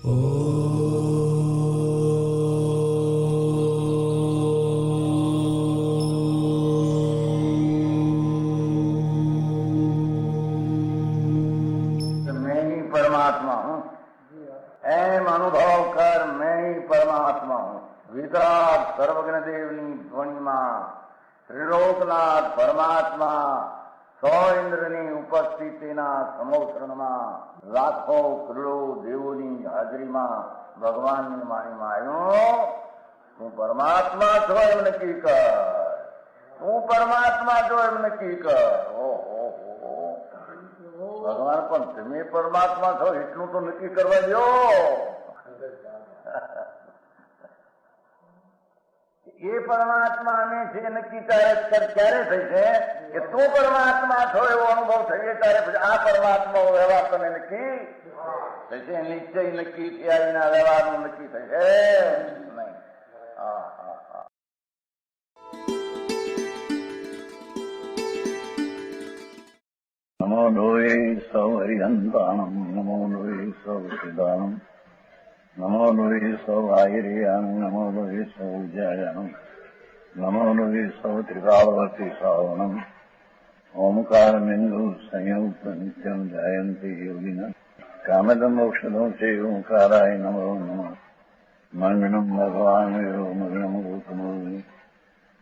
मैं ही परमात्मा हूँ, एम अनुभव कर मैं ही परमात्मा हूँ। विराट सर्वज्ञ देवनी ध्वनिमा त्रिलोकनाथ परमात्मा सौ इंद्રની ઉપસ્થિતિના સમોત્સવમાં લાખો કરોડો દેવોની હાજરીમાં ભગવાનની વાણીમાં આવ્યો, તું પરમાત્મા છો એમ નક્કી કર, તું પરમાત્મા છો એમ નક્કી કર. ઓહો ભગવાન પણ તમે પરમાત્મા છો એટલું તો નક્કી કરવા દો. એ પરમાત્મા અમે છે નક્કી ક્યારે થઈ છે કે તું પરમાત્મા છો એવો અનુભવ થઈએ ત્યારે પછી આ પરમાત્મા વ્યવહાર તમે નક્કી થશે. નિશ્ચય નક્કી થયા વિના વ્યવહારનું નક્કી થશે નહીં. હા હા હા. નમો લોહે સૌ હરિહંતાણમ, નમો લોહે સૌ સિદ્ધાણમ, નમો લોહે સૌ આયર્યાણમ, નમો લોહે સૌ જયાણમ, નમો લોહે સૌ ત્રિકાળવર્તી શ્રાવણમ. ઓમકારમેન્દુ સંયુક્ત નિત્યમ જાયંતી યોગિના કામદમ ઔષધો છે ઓંકારાય નમો નમઃ. મંગળમ ભગવાન મંગળમ ગૌતમો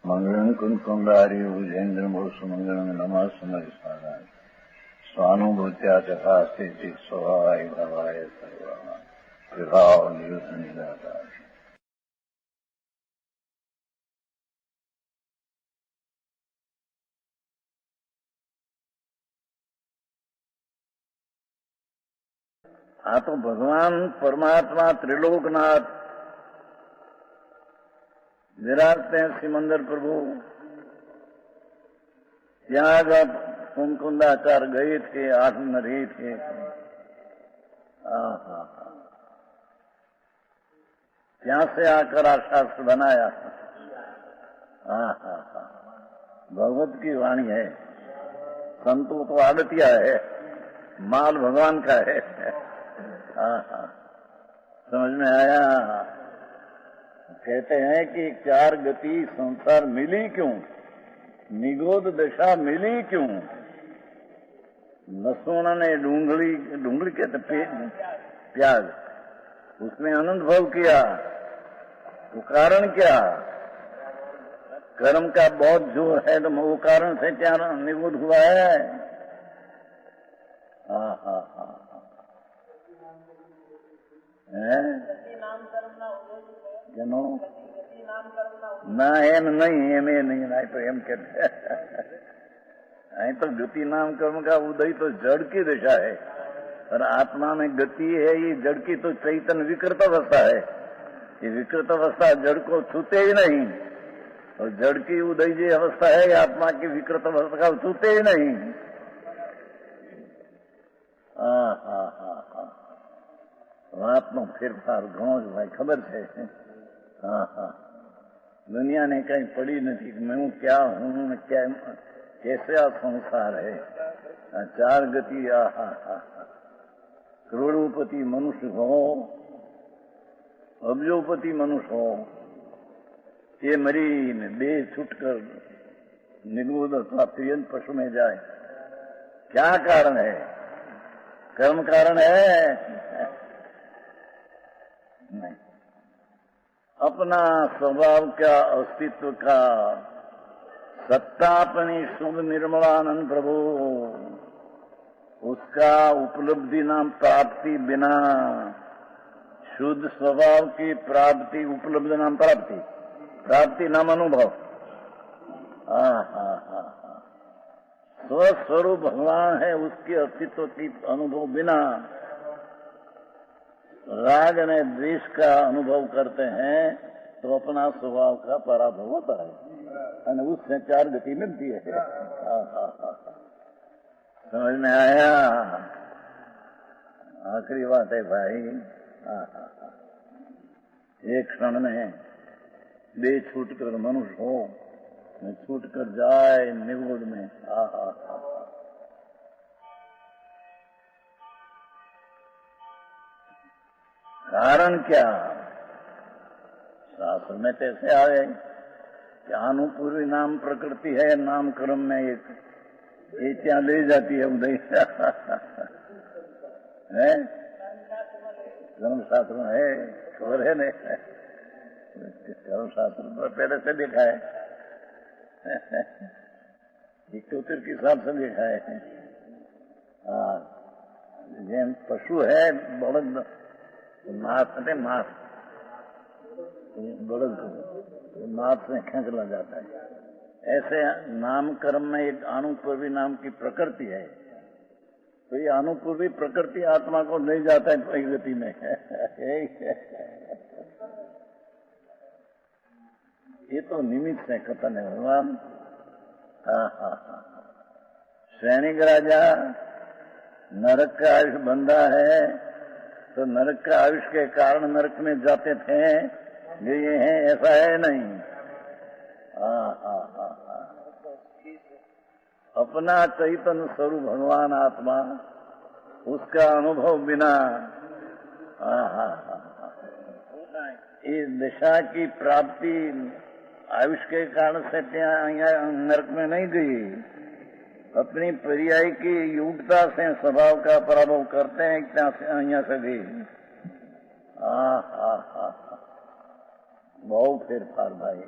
મંગળમ કુંકુંડાર્યો જૈન્દ્રમો સુમંગળમ નમઃ સમરિસ્વારાય સ્વાનુભૂત્યા ચકાસ્તે સ્વભાવાય ભવાય સર્વા વિભાવ નિયુત નિરાકાર. આ તો ભગવાન પરમાત્મા ત્રિલોકનાથ વિરાજते हैं सिमंदर प्रभु. ત્યાં જ कुंकुंदाचार गए थे, आठ में रहे थे. ત્યાં से आकर આ शास्त्र बनाया. भगवत की वाणी है. संतो तो आड़तिया है, माल भगवान का है. समझ में आया. कहते हैं कि चार गति संसार मिली क्यों, निगोद दशा मिली क्यों. लहसुन ने डूंगली कहते प्याज, उसमें आनंद भाव किया तो कारण क्या, कर्म का बहुत जो है तो वो कारण से क्या निगोद हुआ है. ના એમ નહીં, એમ એ નહીં. તો એમ કે અહીં तो गति नाम कर्म का उदय तो जड़ की दशा है, और आत्मा में गति है. ये जड़ की तो चैतन्य विकृत अवस्था है. ये विकृत अवस्था जड़ को छूते ही नहीं, और जड़ की उदय जो अवस्था है ये आत्मा की विकृत अवस्था का छूते ही नहीं. વાતનો ફેરફાર ઘણો જ ભાઈ ખબર છે. दुनिया ने कहीं पड़ी नहीं. मैं क्या हूँ, क्या कैसे आ संसार है. चार गति करोड़ोपति मनुष्य हो, अब्जोपति मनुष्य हो, ये मरी देह छूटकर निगोद अथवा प्रियंत पशु में जाए. क्या कारण है, कर्म कारण है नहीं. अपना स्वभाव का, अस्तित्व का, सत्ता अपनी शुद्ध निर्मलानंद प्रभु, उसका उपलब्धि नाम प्राप्ति बिना, शुद्ध स्वभाव की प्राप्ति, उपलब्धि नाम प्राप्ति, प्राप्ति नाम अनुभव. स्वस्वरूप भगवान है, उसके अस्तित्व की अनुभव बिना राग ने द्वेष का अनुभव करते हैं तो अपना स्वभाव का पराभव होता है, और उससे चार गति मिलती है. समझ में आया. आखिरी बात है भाई. एक क्षण में देह छूटकर मनुष्य हो, छूटकर जाए निगोद में. कारण क्या? शास्त्र में कैसे आए कि अनुपूर्वी नाम प्रकृति है, नाम कर्म में एक ये क्या ले जाती है उदय है? कर्म शास्त्र में है, खबर है नहीं? कर्म शास्त्र पर पहले से लिखा है, 71 के हिसाब से लिखा है। जेम पशु है बड़द मात मात बड़द मात से खींचला जाता है। ऐसे नाम कर्म में एक अनुपूर्वी नाम की प्रकृति है, तो ये अनुपूर्वी प्रकृति आत्मा को ले जाता है कोई गति में ये तो निमित्त से कथन है भगवान। सैनिक राजा नरक का आयुष बंधा है, तो नरक का आयुष के कारण नरक में जाते थे, ये है ऐसा है नहीं। अपना चैतन्य स्वरूप भगवान आत्मा, उसका अनुभव बिना इस दिशा की प्राप्ति आयुष के कारण से नरक में नहीं गई। अपनी पर्याय की युक्ता से स्वभाव का पराभव करते हैं यहाँ से भी। बहुत फेरफार भाई।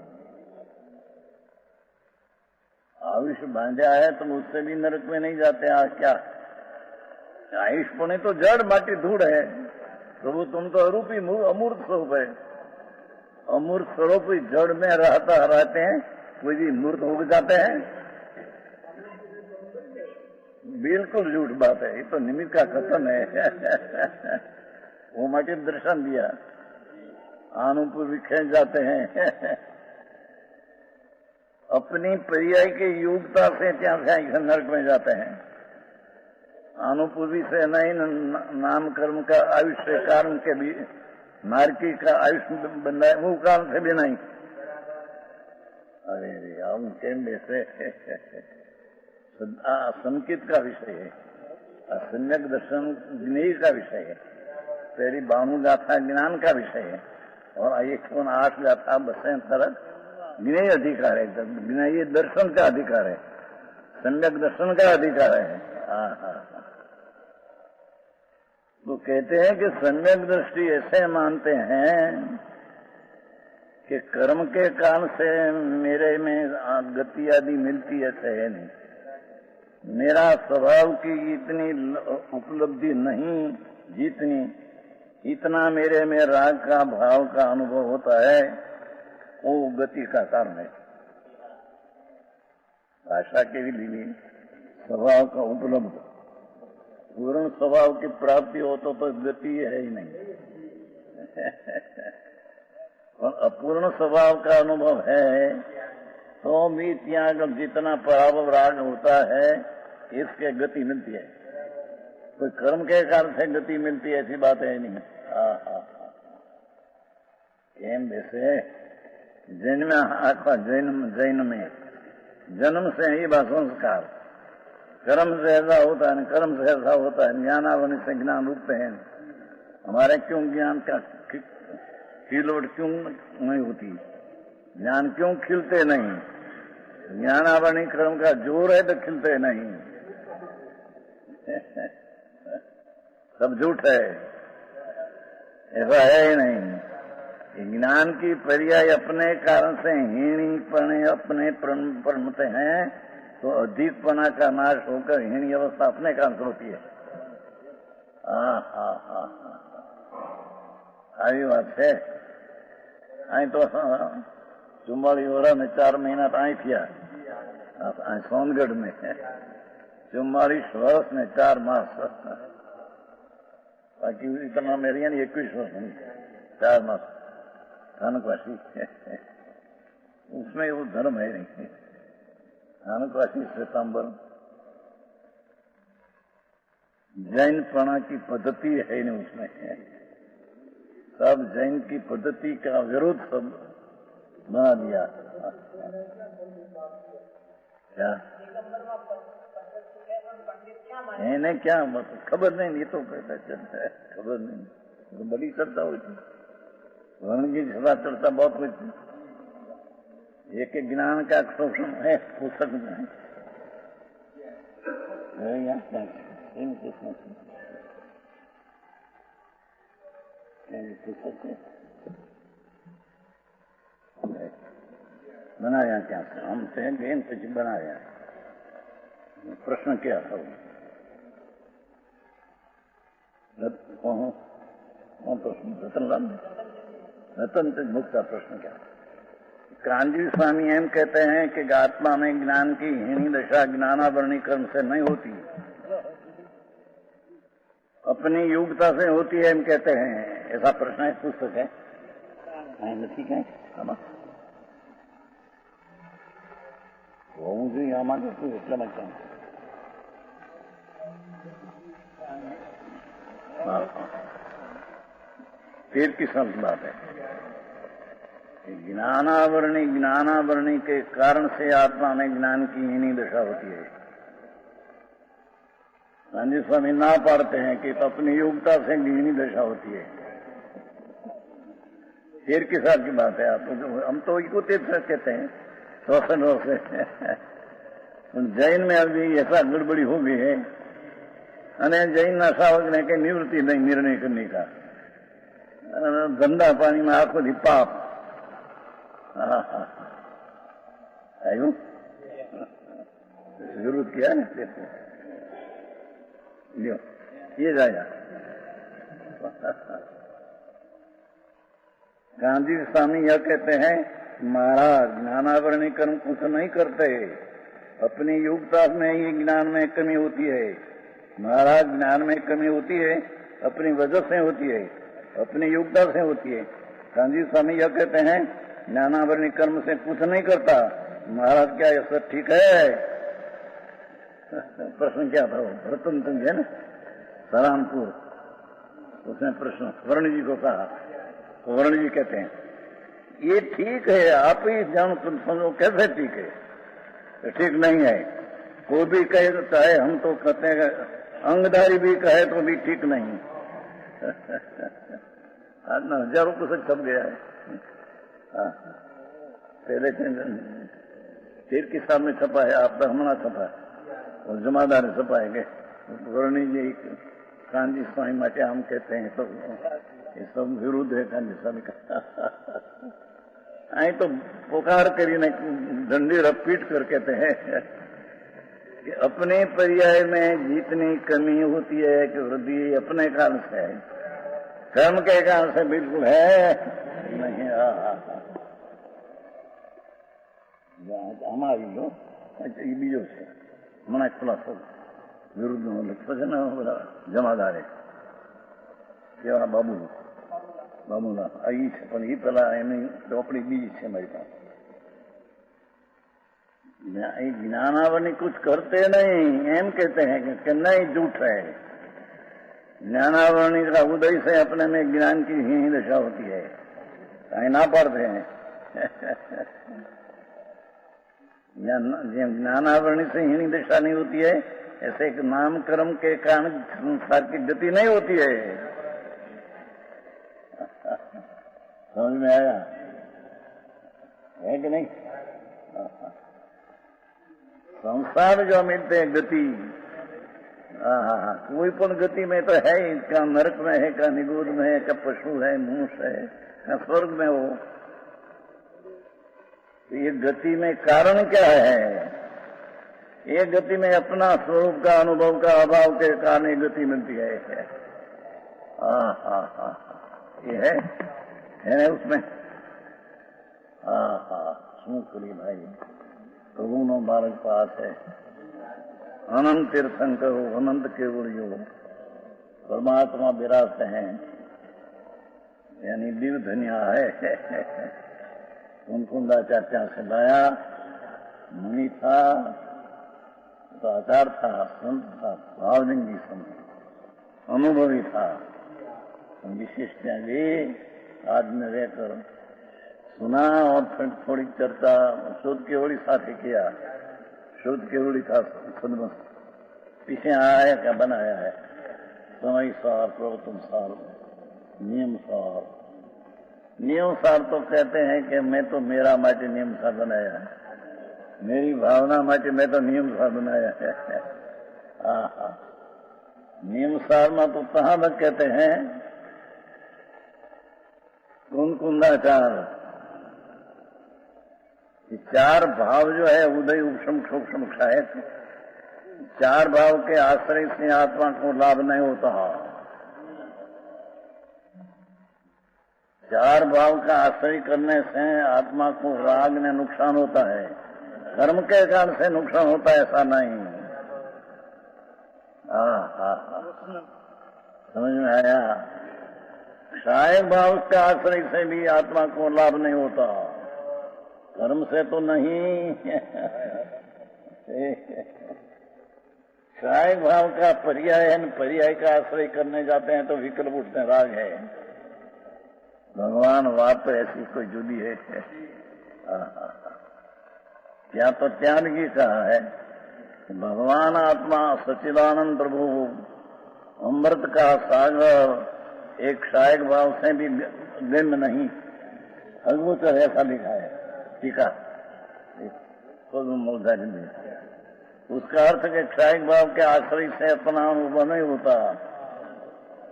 आयुष बांधा है तो उससे भी नरक में नहीं जाते। क्या आयुष पुणे तो जड़ माटी धूड़ है, प्रभु तुम तो अरूपी अमूर्त स्वरूप है। अमूर्त स्वरूप जड़ में रहते हैं, कोई भी मूर्त हो जाते हैं। बिल्कुल झूठ बात है, ये तो निमित्त का कथन है वो माटी दर्शन दिया, अनुपूर्वी खींच जाते हैं अपनी पर्याय की योग्यता से ત્યાં नरक में जाते हैं। अनुपूर्वी से नहीं, नाम कर्म का आयुष्य कारण के भी नारकी का आयुष्य बन रहा है, वो कारण से भी नहीं। अरे हम केम वैसे संकित का विषय है, सम्यक दर्शन ज्ञेय का विषय है, तेरी 92 गाथा ज्ञान का विषय है, और 108 गाथा 72 ज्ञेय अधिकार है, ज्ञेय दर्शन का अधिकार है, सम्यक दर्शन का अधिकार है। तो कहते हैं कि सम्यक दृष्टि ऐसे मानते हैं कि कर्म के कारण से मेरे में गति आदि मिलती ऐसे है नहीं, मेरा स्वभाव की इतनी उपलब्धि नहीं जितनी इतना मेरे में राग का भाव का अनुभव होता है, वो गति का कारण है। भाषा के लिए स्वभाव का उपलब्ध पूर्ण स्वभाव की प्राप्ति हो तो गति है ही नहीं और अपूर्ण स्वभाव का अनुभव है तो भी त्याग जितना पराभव राग होता है इसके गति मिलती है। कोई कर्म के कारण से गति मिलती है ऐसी बात है नहीं। एम वैसे जैन में आखा जैन में जन्म से ही बा संस्कार, कर्म से ऐसा होता है, कर्म से ऐसा होता है, ज्ञानावनी से ज्ञान रूपते हैं। हमारे क्यों ज्ञान का खिलवट क्यों नहीं होती, ज्ञान क्यों खिलते नहीं? ज्ञानावनी कर्म का जोर है तो खिलते नहीं सब झूठ है, ऐसा है ही नहीं। ज्ञान की पर्याय अपने कारण से हीणीपने अपने परमते हैं तो अधिकपना का नाश होकर हीणी अवस्था अपने कारण से होती है। આવી વાત છે। અહીં તો 44 વર્ષ ને 4 મહિના તો અહીં થયા સોનગઢ में 44 વર્ષ ને 4 मास, बाकी इतना मेरी 21 वर्ष 4 मास स्थानकवासी उसमें वो धर्म है नहीं। स्थानकवासी श्वेतांबर जैनपणा की पद्धति है नहीं उसमें, सब जैन की पद्धति का विरोध सब बना दिया। क्या इन्हें क्या खबर नहीं, ये तो कहता चलता है खबर नहीं। तो बड़ी चर्चा हुई थी, वर्ण की सभा चर्चा बहुत हुई थी। एक एक ज्ञान का शोषण है पुस्तक में है। पुस्तक बनाया क्या था, हम से बेन कुछ बनाया। प्रश्न क्या था? कौन प्रश्न? रतनलाल रतन से मुक्त का प्रश्न क्या? कांजी स्वामी एम कहते हैं कि आत्मा में ज्ञान की हीनी दशा ज्ञानावरणी कर्म से नहीं होती, अपनी योग्यता से होती है, एम कहते हैं। ऐसा प्रश्न है, पुस्तक है, ठीक है। होવું જોઈએ આમાં તો એટલા માટે फिर किस्म की बात है। ज्ञानावरणी के कारण से आत्मा में ज्ञान की हीनी दशा होती है। गांधी स्वामी ना पाड़ते हैं कि तो अपनी योग्यता से हीनी दशा होती है। फिर किस की बात है? आप हम तो इसको तीर्थ कहते हैं, श्वसन से। जैन में अभी ऐसा गड़बड़ी हो गई है, जैन ना सावक ने के निवृत्ति नहीं निर्णय करने का, गंदा पानी में आंखों थी पाप। आयु जरूरत क्या है लियो ये जाया। गांधी स्वामी यह कहते हैं, महाराज ज्ञानावरणी कर्म कुछ नहीं करते, अपनी योग्यता में ही ज्ञान में कमी होती है। महाराज ज्ञान में कमी होती है अपनी वजह से होती है, अपनी योग्यता से होती है। गांधी स्वामी यह कहते हैं ज्ञानावरणी कर्म से कुछ नहीं करता। महाराज क्या ये सब ठीक है? प्रश्न क्या था? रतन सिंह है ना, सरामपुर, उसने प्रश्न वर्ण जी को कहा। वर्ण जी कहते हैं ये ठीक है, आप ही जानो, तुम समझो कैसे ठीक है? ठीक नहीं है। कोई भी कहे तो चाहे हम तो कहते हैं, अंगधारी भी कहे तो भी ठीक नहीं। आज ना हजारों पुस्तक छप गया है। पहले तीर के सामने छपा है, आप ब्राह्मणा छपा है और जमादार छपा है। वर्णी जी कांजी स्वामी माटे हम कहते हैं तो ये सब विरुद्ध है कांजी स्वामी का। आई तो पुकार करी ने डंडी रपीट कर कहते हैं कि अपने पर्याय में जितनी कमी होती है कि वृद्धि अपने कारण से है, कर्म के कारण से बिल्कुल है नहीं। हमारी लो ये बीजो से मना खुलासो विरुद्ध जमादार है કેવા બાબુલા અહીં છે, પણ એ પેલા એની ચોપડી બીજી છે મારી પાસે। ज्ञानावरणी कुछ करते नहीं, एम कहते हैं कि नहीं, झूठ है। ज्ञानावरणी का उदय से अपने में ज्ञान की ही दशा होती है, कहीं ना पढ़ते हैं। ज्ञानावरणी से ही दशा नहीं होती है, ऐसे एक नाम कर्म के कारण संसार की गति नहीं होती है। समझ में आया है कि नहीं? संसार जो मिलते हैं गति, कोई पण गति में तो है ही, क्या नरक में है, क्या निगोद में है, क्या पशु है, मूस है, क्या स्वर्ग में हो। तो ये गति में कारण क्या है? ये गति में अपना स्वरूप का अनुभव का अभाव के कारण ये गति मिलती है। ये है ना उसमें। શું કરી ભાઈ, પ્રભુનો બાળક પાસ है, अनंत तीर्थंकर हो, अनंत केवलियो, परमात्मा विरासते हैं, यानी दिव्य धनिया है। कुंकुंदाचार्य से लाया, मुनि था तो आचार था, संत था, भावलिंगी संत, अनुभवी था, विशिष्ट भी आज में रहकर सुना और फिर थोड़ी चर्चा शुद्ध केवली साथी किया। शुद्ध केवली था सदम पीछे आया क्या बनाया है, समय सार प्रवतम सार नियमसार तो कहते हैं कि मैं तो मेरा माटे नियमसार बनाया है, मेरी भावना माटे मैं तो नियमसार बनाया है। नियमसार में तो कहाँ तक कहते हैं कुंकुंदाचार, चार भाव जो है उदय उपशम सूक्ष्म क्षायक, चार भाव के आश्रय से आत्मा को लाभ नहीं होता। चार भाव का आश्रय करने से आत्मा को राग में नुकसान होता है, कर्म के कारण से नुकसान होता है, ऐसा नहीं। समझ में आया? क्षायक भाव के आश्रय से भी आत्मा को लाभ नहीं होता, कर्म से तो नहीं। क्षायक भाव का पर्याय है, पर्याय का आश्रय करने जाते हैं तो विकल्प उठते हैं, राग है। भगवान बात तो ऐसी कोई जुदी है। क्या तो त्यागी कहा है, भगवान आत्मा सच्चिदानंद प्रभु अमृत का सागर एक क्षायक भाव से भी गम्य नहीं, अद्भुत ऐसा लिखा है। ठीक है, उसका अर्थ के क्षायक भाव के आश्रय से अपना अनुभव नहीं होता,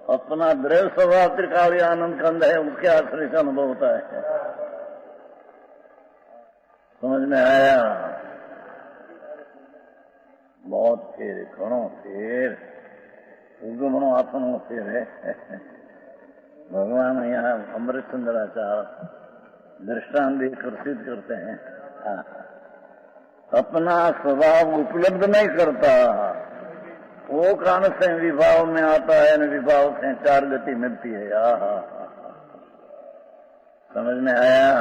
अपना द्रव्य स्वभाव त्रिकाव्य आनंद कंद है, उसके आश्रय से अनुभव होता है। समझ में आया? बहुत फेर, घणो फेर, घणो आपनो फेर है। भगवान यहाँ अमृतचंद्राचार दृष्टांत आकर्षित करते हैं। अपना स्वभाव उपलब्ध नहीं करता, वो कारण से विभाव में आता है, न विभाव से चार गति मिलती है। समझ में आया?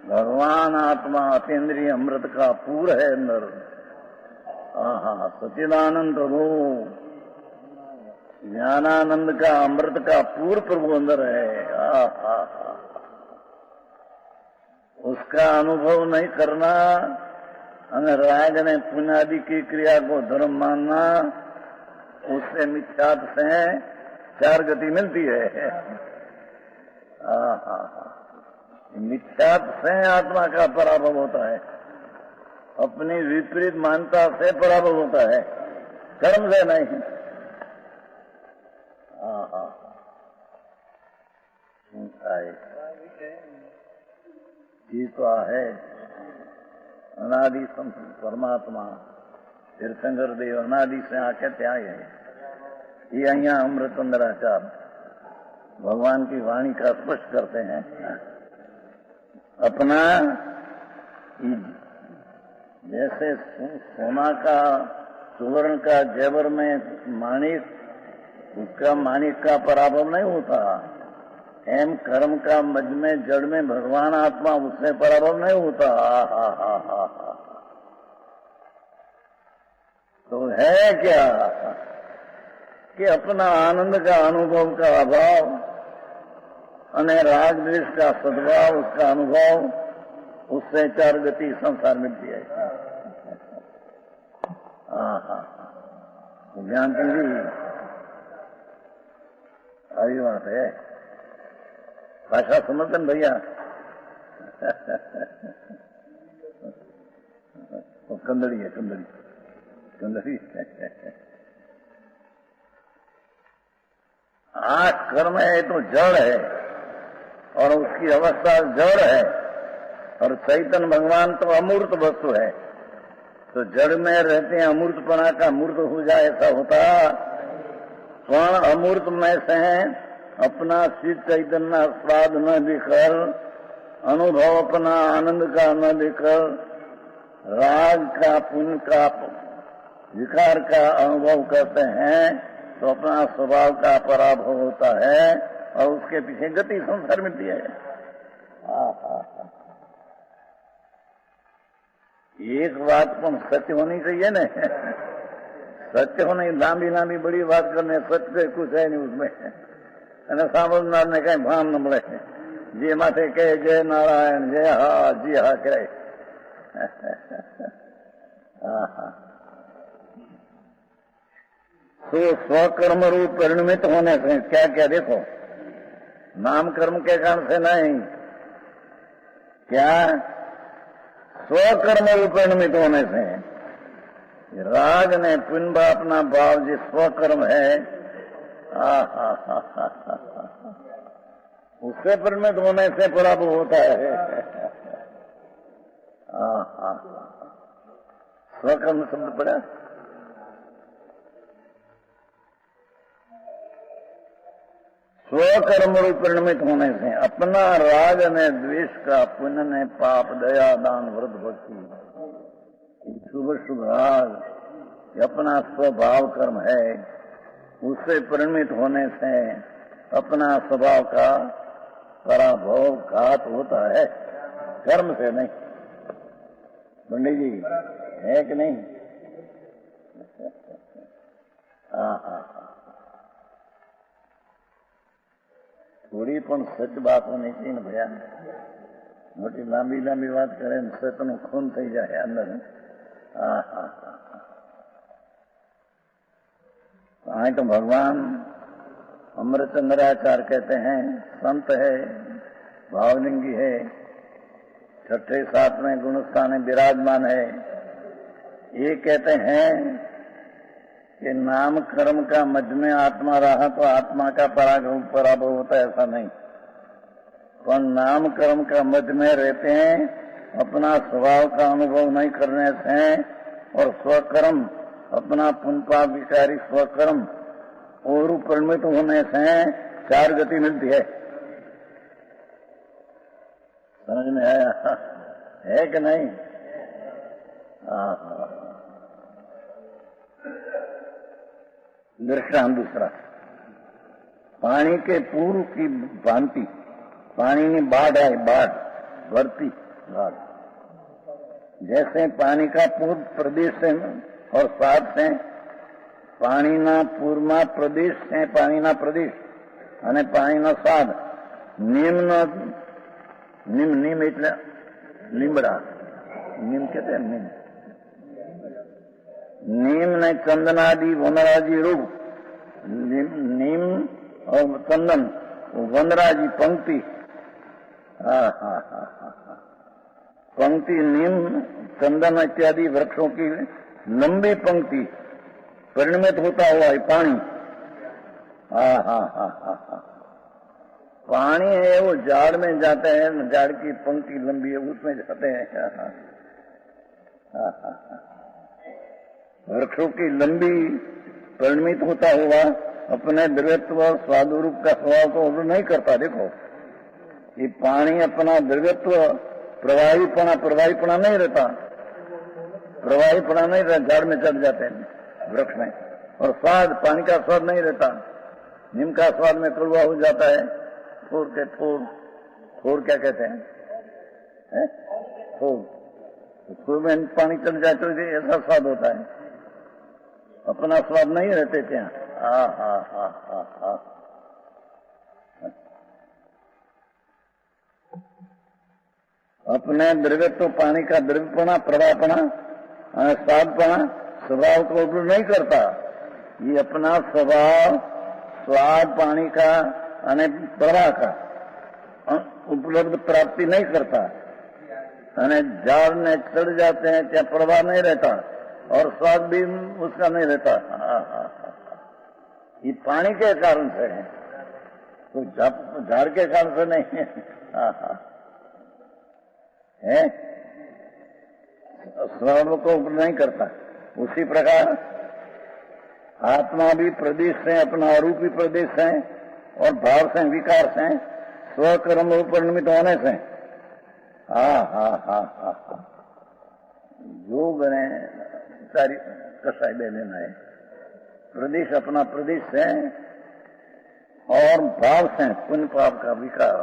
भगवान आत्मा अतीन्द्रिय अमृत का पूर है अंदर। सच्चिदानंद प्रभु ज्ञानानंद का अमृत का पूर्व प्रभु अंदर है। उसका अनुभव नहीं करना, राग ने पुण्यादि की क्रिया को धर्म मानना, उससे मिथ्यात्व से चार गति मिलती है। मिथ्यात्व से आत्मा का पराभव होता है, अपनी विपरीत मान्यता से पराभव होता है, कर्म से नहीं। ये तो है अनादि संत परमात्मा तीर्थंकर देव अनादि से आके त्याग है। ये अहिया अमृतचंद्राचार भगवान की वाणी का स्पष्ट करते हैं। अपना जैसे सोना का सुवर्ण का जेवर में माणिक, उसका माणिक का पराभव नहीं होता, एम कर्म का मज में जड़ में भगवान आत्मा, उससे पराभव नहीं होता। तो है क्या कि अपना आनंद का अनुभव का अभाव अने राग द्वेष का सद्भाव, उसका अनुभव, उससे चार गति संसार मिलती है। ज्ञान की भी आई बात है। भाषा समझते हैं भैया? कंदड़ी है, कंदड़ी कंदड़ी। कर्म है तो जड़ है, और उसकी अवस्था जड़ है, और चैतन्य भगवान तो अमूर्त वस्तु है। तो जड़ में रहते हैं, अमूर्तपना का मूर्त हो जाए ऐसा होता। स्वर्ण अमूर्त में से अपना शीत चैतन्य स्वाद न देकर, अनुभव अपना आनंद का न देकर, राग का पुण्य का विकार का अनुभव करते हैं, तो अपना स्वभाव का पराभव होता है, और उसके पीछे गति संसार मिलती है। एक बात पर सत्य होनी चाहिए न, सत्य होने लांबी लांबी बड़ी बात करने, सत्य कुछ है नहीं उसमें। सामजनार ने कहीं भान न મળે, जे माथे कहे जय नारायण, जय हा जी हा करे। तो स्वकर्म रूप परिणमित होने से क्या क्या देखो, नाम कर्म के कारण से नहीं, क्या स्वकर्म रूप परिणमित होने से राग ने पिंड अपना भाव जो स्वकर्म है उससे परिणमित होने से पराभव होता है। स्वकर्म शब्द पड़ा, स्वकर्म रूप परिणमित होने से अपना राग ने द्वेष का, पुण्य ने पाप, दया दान व्रत भक्ति, शुभ शुभ राग अपना स्वभाव कर्म है, उससे परिणमित होने से अपना स्वभाव का पराभव घात होता है, कर्म से नहीं। पंडित जी है कि नहीं? थोड़ी पण सच बात होनी चाहिए ने भैया, मोटी लांबी लांबी बात करे सच नु खून थी जाए अंदर। आए तो भगवान अमृतचंद्राचार्य कहते हैं, संत है, भावलिंगी है, छठे सातवें गुणस्थान में विराजमान है। ये कहते हैं कि नाम कर्म का मध्य में आत्मा रहा तो आत्मा का पराभव होता है, ऐसा नहीं। पर नाम कर्म का मध्य में रहते हैं, अपना स्वभाव का अनुभव नहीं करने से और स्वकर्म अपना पुण्य विकारी स्वकर्म और परिणमित होने से चार गति मिलती है। समझ में आया है कि नहीं? दृष्टांत दूसरा, पानी के पूर्व की भांति पानी में बाढ़ आई, बाढ़ भरती बाढ़, जैसे पानी का पूर्व प्रदेश से और साथ से पानीना पूर्वमा प्रदेश से पानीना प्रदेश અને પાણીનો સ્વાદ નિમ્ન નિમ એટલે લીમડા, નિમ કહેते નિમ, नीम ने चंदनादि वनराजी रूप, नीम और चंदन वनराजी पंक्ति, पंक्ति नीम चंदन इत्यादि वृक्षों की लंबी पंक्ति परिणमित होता हुआ है पानी। पानी है वो झाड़ में जाते हैं, झाड़ की पंक्ति लंबी है उसमें जाते हैं। वृक्षों की लंबी परिणमित होता हुआ अपने द्रव्यत्व स्वादुरूप का स्वभाव को नहीं करता। देखो ये पानी अपना द्रव्यत्व प्रवाहीपना नहीं रहता, प्रवाहीपना नहीं रहता, झाड़ में चढ़ जाते हैं वृक्ष में। और स्वाद, पानी का स्वाद नहीं रहता, नीम का स्वाद में कड़वा हो जाता है। थोर क्या कहते हैं, थोर में पानी चढ़ जाए तो ऐसा स्वाद होता है, अपना स्वाद नहीं रहते क्या। अपने द्रव्यत्व पानी का द्रव्यपना, प्रवाहपना, स्वादपना स्वभाव को उपलब्ध नहीं करता। ये अपना स्वभाव स्वाद पानी का અને प्रवाह का उपलब्ध प्राप्ति नहीं करता, અને झाड़ में चढ़ जाते हैं क्या प्रवाह नहीं रहता और स्वाद भी उसका नहीं रहता। ये पानी के कारण से है, तो झाड़ के कारण से नहीं है, स्वाद को नहीं करता। उसी प्रकार आत्मा भी प्रदेश से, अपना आरूपी प्रदेश से और भाव से, विकार से, स्वकर्म परिणमित होने से योग ने सारी कसाई दे लेना है। प्रदेश अपना प्रदेश से और भाव से पुण्य पाप का विकार,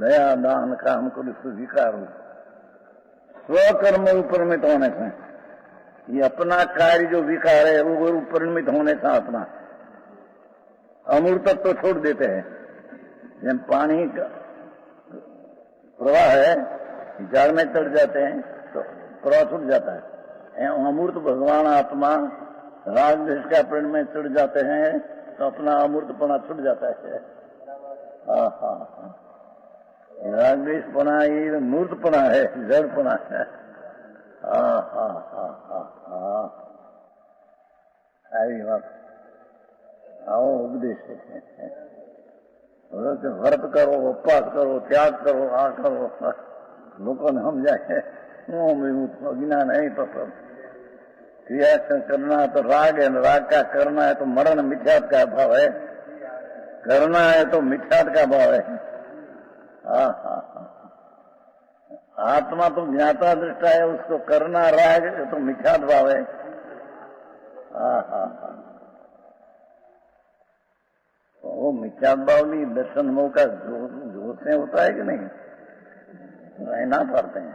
दया दान काम को विकार हो, स्वकर्म परिणमित होने से ये अपना कार्य जो विकार है वो परिणमित होने से अपना अमूर्तत्व तो छोड़ देते हैं। जब पानी का प्रवाह है, झाड़ में चढ़ जाते हैं तो प्रवाह छूट जाता है। अमूर्त भगवान आत्मा राग देश का प्रण में चढ़ जाते हैं तो अपना अमूर्तपना छूट जाता है। राग देशपना ये मूर्तपना है, जड़पना है। आई बात आओ उपदेश व्रत करो, उपवास करो, त्याग करो, करो, लोगों ने हम जाए ज्ञान नहीं तो सब क्रिया करना है तो राग है, राग का करना है तो मरण मिथ्यात का भाव है, करना है तो मिथ्यात का भाव है। आत्मा तो ज्ञाता दृष्टा है, उसको करना राग तो मिथ्यात भाव है। वो मिथ्यात भाव नहीं दर्शन मोह का जोश में होता है कि नहीं, रहना पड़ते हैं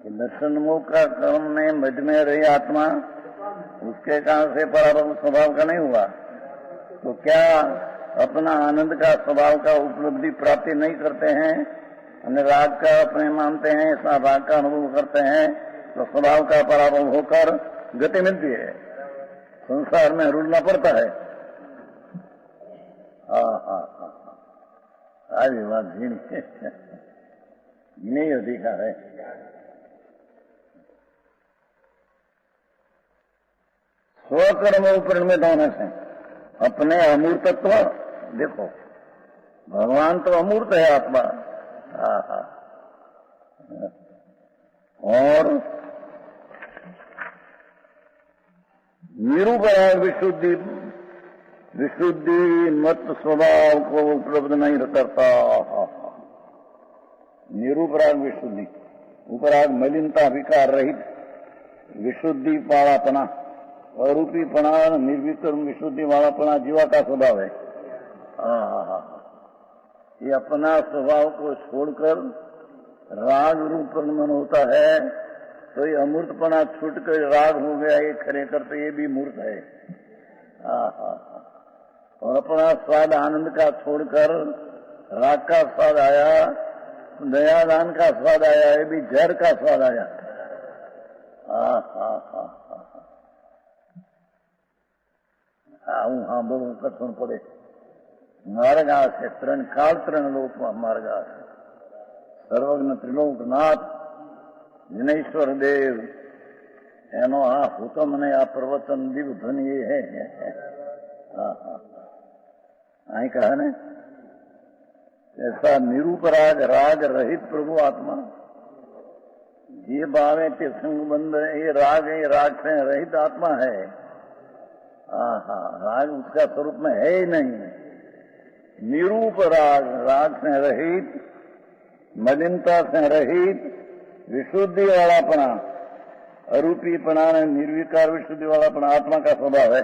कि दर्शन मोह का कर्म में मध में रही आत्मा उसके कारण से पराभव स्वभाव का नहीं हुआ तो क्या अपना आनंद का स्वभाव का उपलब्धि प्राप्ति नहीं करते हैं, राग का अपने मानते हैं, ऐसा राग का अनुभव करते हैं तो स्वभाव का पराभव होकर गति मिलती है, संसार में रुलना पड़ता है। आज बात नहीं अधिकार है। स्वकर्म परिणमित होने से अपने अमूर्तत्व देखो, भगवान तो अमूर्त है आत्मा, और निरूपण विशुद्धि मत स्वभाव को उपलब्ध नहीं करता। निरूपराग विशुद्धि, उपराग मलिनता विकार रहित विशुद्धि वालापना, अरूपीपना निर्विक्रम विशुद्धि वालापना जीवा का स्वभाव है। ये अपना स्वभाव को छोड़कर राग रूप परिणमन होता है तो ये अमूर्तपना छूटकर राग हो गया, ये खरे करते ये भी मूर्त है। और अपना स्वाद आनंद का छोड़कर राग का स्वाद आया, दयादान का स्वाद आया, ये भी जहर का स्वाद आया। हाँ बहु कथन पड़े मार्गा से त्रण काल त्रण लोक मार्गा से सर्वज्ञ त्रिलोकनाथ जिनेश्वर देव एनो हुकम ने आ प्रवचन दिव ध्वनि ये है। आई कहा ने ऐसा निरूपराग राग रहित प्रभु आत्मा, ये भावे के संगबंध ये राग से रहित आत्मा है। राग उसका स्वरूप में है ही नहीं। निरूप राग, राग से रहित, मलिनता से रहित, विशुद्धि वालापना, अरूपीपना निर्विकार विशुद्धि वालापना आत्मा का स्वभाव है।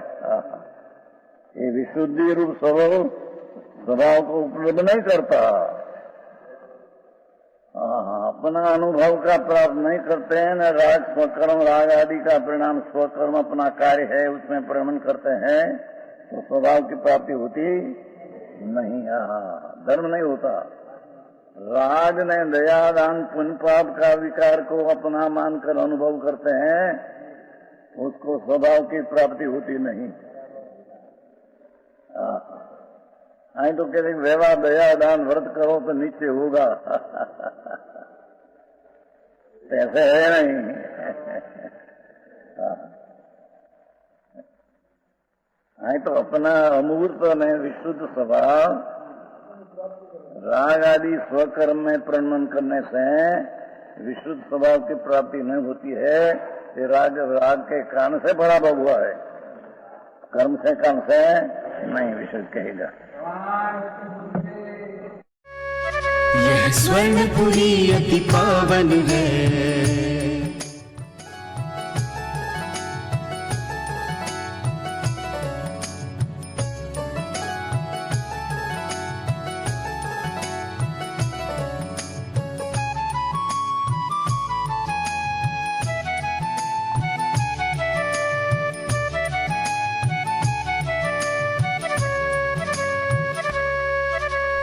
ये विशुद्धि रूप स्वभाव को उपलब्ध नहीं करता। अपना अनुभव का प्राप्त नहीं करते हैं न राग स्वकर्म राग आदि का परिणाम स्वकर्म अपना कार्य है उसमें परिणमन करते हैं तो स्वभाव की प्राप्ति होती नहीं, धर्म नहीं होता। राग ने दया दान पुण्य पाप का विकार को अपना मानकर अनुभव करते हैं, उसको स्वभाव की प्राप्ति होती नहीं। आई तो कहते व्यवहार दया दान व्रत करो तो नीचे होगा, ऐसे है नहीं। आई तो अपना अमूर्त में विशुद्ध स्वभाव राग आदि स्वकर्म में प्रणमन करने से विशुद्ध स्वभाव की प्राप्ति नहीं होती है। ये राग के कारण से पराभव हुआ है, कर्म से काम से नहीं विशुद्ध कहेगा। यह स्वर्णपुरी अति पावन है,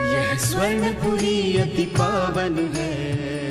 यह स्वर्णपुरी अति पावन है।